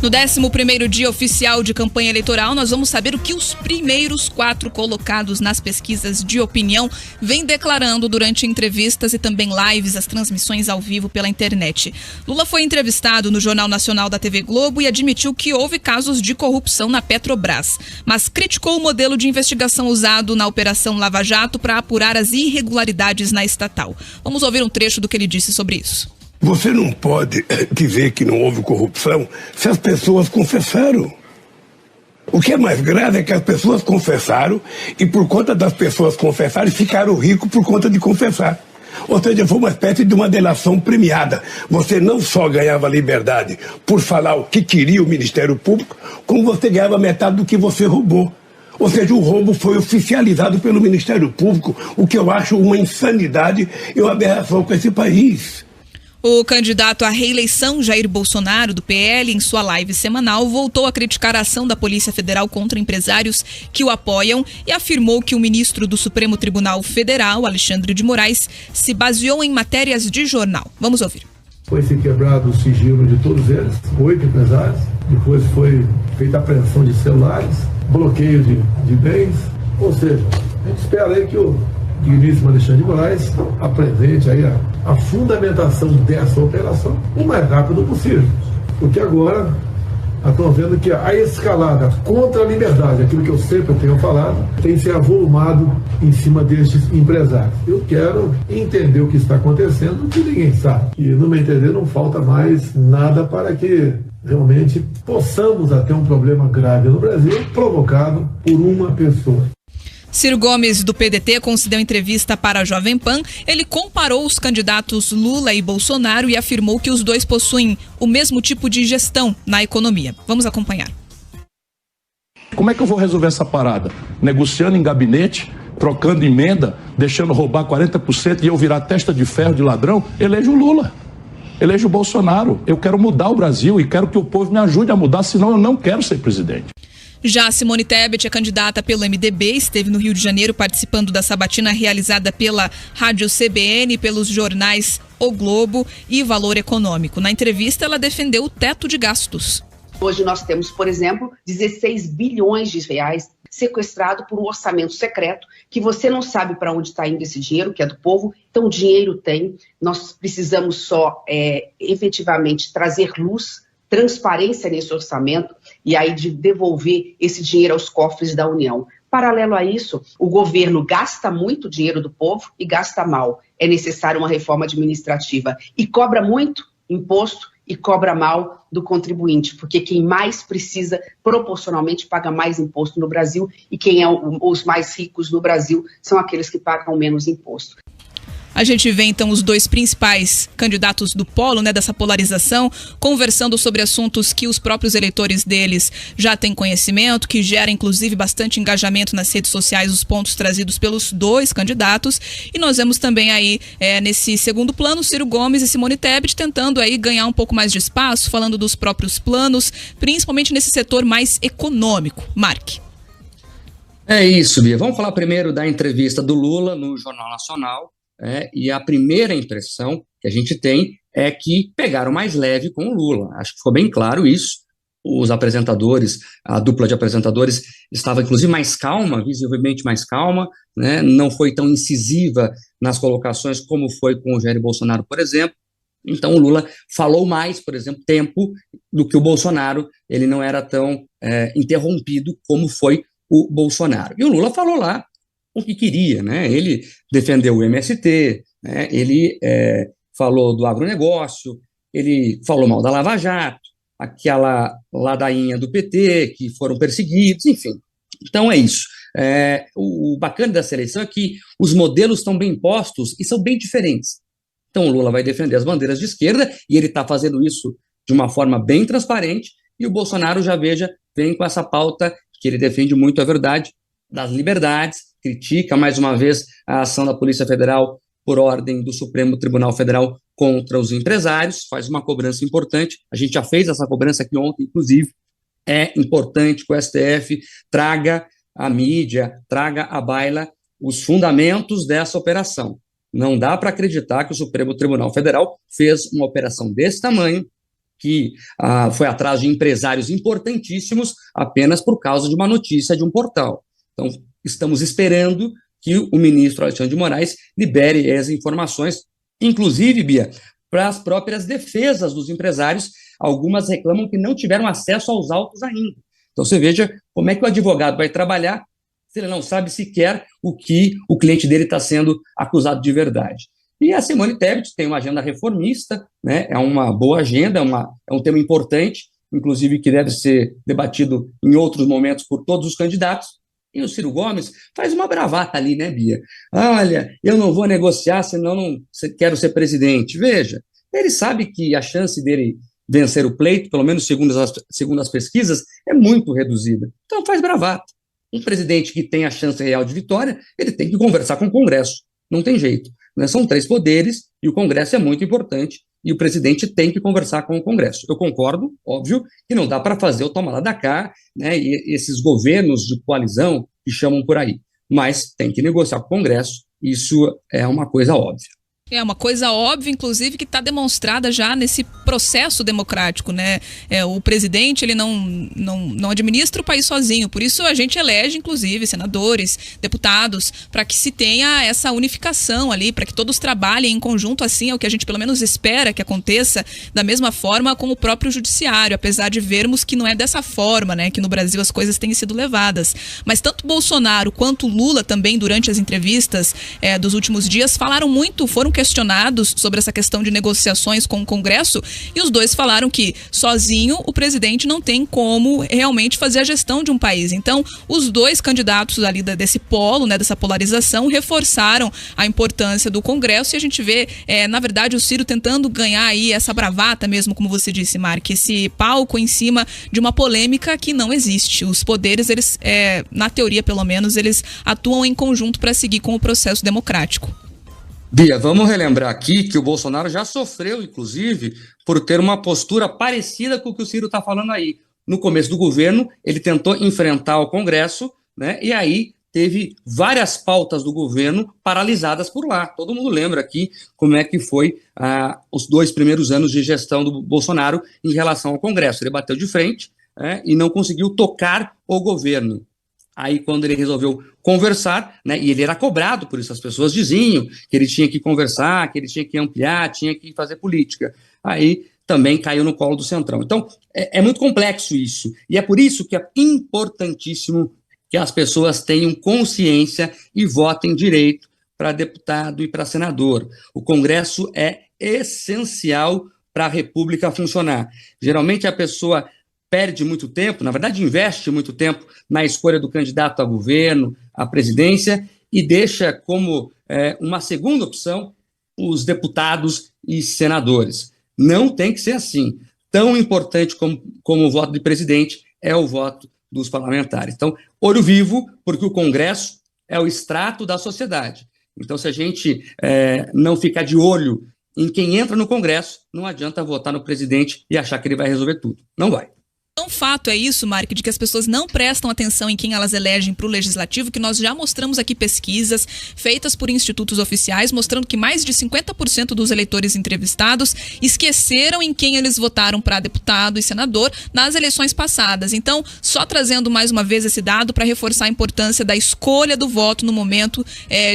No 11º dia oficial de campanha eleitoral, nós vamos saber o que os primeiros 4 colocados nas pesquisas de opinião vêm declarando durante entrevistas e também lives, as transmissões ao vivo pela internet. Lula foi entrevistado no Jornal Nacional da TV Globo e admitiu que houve casos de corrupção na Petrobras, mas criticou o modelo de investigação usado na Operação Lava Jato para apurar as irregularidades na estatal. Vamos ouvir um trecho do que ele disse sobre isso. Você não pode dizer que não houve corrupção se as pessoas confessaram. O que é mais grave é que as pessoas confessaram e por conta das pessoas confessarem ficaram ricos por conta de confessar. Ou seja, foi uma espécie de uma delação premiada. Você não só ganhava liberdade por falar o que queria o Ministério Público, como você ganhava metade do que você roubou. Ou seja, o roubo foi oficializado pelo Ministério Público, o que eu acho uma insanidade e uma aberração com esse país. O candidato à reeleição, Jair Bolsonaro, do PL, em sua live semanal, voltou a criticar a ação da Polícia Federal contra empresários que o apoiam e afirmou que o ministro do Supremo Tribunal Federal, Alexandre de Moraes, se baseou em matérias de jornal. Vamos ouvir. Foi-se quebrado o sigilo de todos eles, 8 empresários. Depois foi feita a apreensão de celulares, bloqueio de bens. Ou seja, a gente espera aí que o digníssimo Alexandre de Moraes apresente aí a fundamentação dessa operação o mais rápido possível. Porque agora estão vendo que a escalada contra a liberdade, aquilo que eu sempre tenho falado, tem se avolumado em cima destes empresários. Eu quero entender o que está acontecendo, que ninguém sabe. E, no meu entender, não falta mais nada para que realmente possamos ter um problema grave no Brasil, provocado por uma pessoa. Ciro Gomes, do PDT, concedeu entrevista para a Jovem Pan. Ele comparou os candidatos Lula e Bolsonaro e afirmou que os dois possuem o mesmo tipo de gestão na economia. Vamos acompanhar. Como é que eu vou resolver essa parada? Negociando em gabinete, trocando emenda, deixando roubar 40% e eu virar testa de ferro de ladrão? Elejo o Lula. Elejo o Bolsonaro. Eu quero mudar o Brasil e quero que o povo me ajude a mudar, senão eu não quero ser presidente. Já Simone Tebet, a candidata pelo MDB, esteve no Rio de Janeiro participando da sabatina realizada pela Rádio CBN, pelos jornais O Globo e Valor Econômico. Na entrevista, ela defendeu o teto de gastos. Hoje nós temos, por exemplo, 16 bilhões de reais sequestrado por um orçamento secreto que você não sabe para onde está indo esse dinheiro, que é do povo. Então, o dinheiro tem. Nós precisamos só efetivamente trazer luz, transparência nesse orçamento e aí de devolver esse dinheiro aos cofres da União. Paralelo a isso, o governo gasta muito dinheiro do povo e gasta mal. É necessária uma reforma administrativa e cobra muito imposto e cobra mal do contribuinte, porque quem mais precisa proporcionalmente paga mais imposto no Brasil e quem é os mais ricos no Brasil são aqueles que pagam menos imposto. A gente vê então os dois principais candidatos do polo, dessa polarização, conversando sobre assuntos que os próprios eleitores deles já têm conhecimento, que gera inclusive bastante engajamento nas redes sociais, os pontos trazidos pelos dois candidatos. E nós vemos também aí, nesse segundo plano, Ciro Gomes e Simone Tebet tentando aí ganhar um pouco mais de espaço, falando dos próprios planos, principalmente nesse setor mais econômico. Mark. É isso, Bia. Vamos falar primeiro da entrevista do Lula no Jornal Nacional. E a primeira impressão que a gente tem é que pegaram mais leve com o Lula. Acho que ficou bem claro isso. Os apresentadores, a dupla de apresentadores estava inclusive mais calma, visivelmente mais calma, não foi tão incisiva nas colocações como foi com o Jair Bolsonaro, por exemplo. Então o Lula falou mais, por exemplo, tempo do que o Bolsonaro. Ele não era tão interrompido como foi o Bolsonaro. E o Lula falou lá o que queria, Ele defendeu o MST, ele falou do agronegócio, ele falou mal da Lava Jato, aquela ladainha do PT, que foram perseguidos, enfim. Então é isso. O bacana dessa eleição é que os modelos estão bem postos e são bem diferentes. Então o Lula vai defender as bandeiras de esquerda e ele está fazendo isso de uma forma bem transparente, e o Bolsonaro, já vem com essa pauta que ele defende muito, a verdade, das liberdades, critica mais uma vez a ação da Polícia Federal por ordem do Supremo Tribunal Federal contra os empresários, faz uma cobrança importante. A gente já fez essa cobrança aqui ontem, inclusive. É importante que o STF traga à mídia, traga à baila os fundamentos dessa operação. Não dá para acreditar que o Supremo Tribunal Federal fez uma operação desse tamanho, que foi atrás de empresários importantíssimos apenas por causa de uma notícia de um portal. Então, estamos esperando que o ministro Alexandre de Moraes libere as informações, inclusive, Bia, para as próprias defesas dos empresários. Algumas reclamam que não tiveram acesso aos autos ainda. Então, você veja como é que o advogado vai trabalhar se ele não sabe sequer o que o cliente dele está sendo acusado de verdade. E a Simone Tebet tem uma agenda reformista, né? É uma boa agenda, é um tema importante, inclusive que deve ser debatido em outros momentos por todos os candidatos. E o Ciro Gomes faz uma bravata ali, né, Bia? Olha, eu não vou negociar, senão não quero ser presidente. Veja, ele sabe que a chance dele vencer o pleito, pelo menos segundo as pesquisas, é muito reduzida. Então faz bravata. Um presidente que tem a chance real de vitória, ele tem que conversar com o Congresso. Não tem jeito. Né? São 3 poderes e o Congresso é muito importante e o presidente tem que conversar com o Congresso. Eu concordo, óbvio, que não dá para fazer o toma lá da cá, né, e esses governos de coalizão que chamam por aí, mas tem que negociar com o Congresso, isso é uma coisa óbvia. É uma coisa óbvia, inclusive, que está demonstrada já nesse processo democrático, né? O presidente, ele não administra o país sozinho, por isso a gente elege, inclusive, senadores, deputados, para que se tenha essa unificação ali, para que todos trabalhem em conjunto, assim é o que a gente pelo menos espera que aconteça, da mesma forma com o próprio judiciário, apesar de vermos que não é dessa forma, né? Que no Brasil as coisas têm sido levadas. Mas tanto Bolsonaro quanto Lula também, durante as entrevistas dos últimos dias, foram questionados sobre essa questão de negociações com o Congresso, e os dois falaram que sozinho o presidente não tem como realmente fazer a gestão de um país. Então, os dois candidatos ali desse polo, né, dessa polarização, reforçaram a importância do Congresso, e a gente vê, na verdade, o Ciro tentando ganhar aí essa bravata mesmo, como você disse, Mark, esse palco em cima de uma polêmica que não existe. Os poderes, eles, na teoria pelo menos, eles atuam em conjunto para seguir com o processo democrático. Bia, vamos relembrar aqui que o Bolsonaro já sofreu, inclusive, por ter uma postura parecida com o que o Ciro está falando aí. No começo do governo, ele tentou enfrentar o Congresso, né, e aí teve várias pautas do governo paralisadas por lá. Todo mundo lembra aqui como é que foi os 2 primeiros anos de gestão do Bolsonaro em relação ao Congresso. Ele bateu de frente, e não conseguiu tocar o governo. Aí, quando ele resolveu conversar, né, e ele era cobrado por isso, as pessoas diziam que ele tinha que conversar, que ele tinha que ampliar, tinha que fazer política. Aí também caiu no colo do Centrão. Então, é muito complexo isso. E é por isso que é importantíssimo que as pessoas tenham consciência e votem direito para deputado e para senador. O Congresso é essencial para a República funcionar. Geralmente a pessoa perde muito tempo, na verdade investe muito tempo na escolha do candidato a governo, à presidência, e deixa como uma segunda opção os deputados e senadores. Não tem que ser assim. Tão importante como o voto de presidente é o voto dos parlamentares. Então, olho vivo, porque o Congresso é o extrato da sociedade. Então, se a gente não ficar de olho em quem entra no Congresso, não adianta votar no presidente e achar que ele vai resolver tudo. Não vai. Um fato é isso, Mark, de que as pessoas não prestam atenção em quem elas elegem para o legislativo, que nós já mostramos aqui pesquisas feitas por institutos oficiais, mostrando que mais de 50% dos eleitores entrevistados esqueceram em quem eles votaram para deputado e senador nas eleições passadas. Então, só trazendo mais uma vez esse dado para reforçar a importância da escolha do voto no momento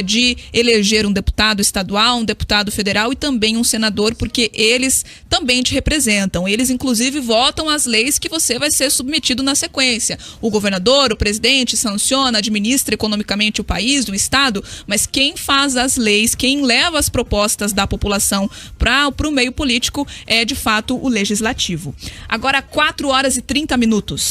de eleger um deputado estadual, um deputado federal e também um senador, porque eles também te representam. Eles, inclusive, votam as leis que você vai ser submetido na sequência. O governador, o presidente, sanciona, administra economicamente o país, o estado, mas quem faz as leis, quem leva as propostas da população para o meio político é, de fato, o legislativo. Agora, 4 horas e 30 minutos.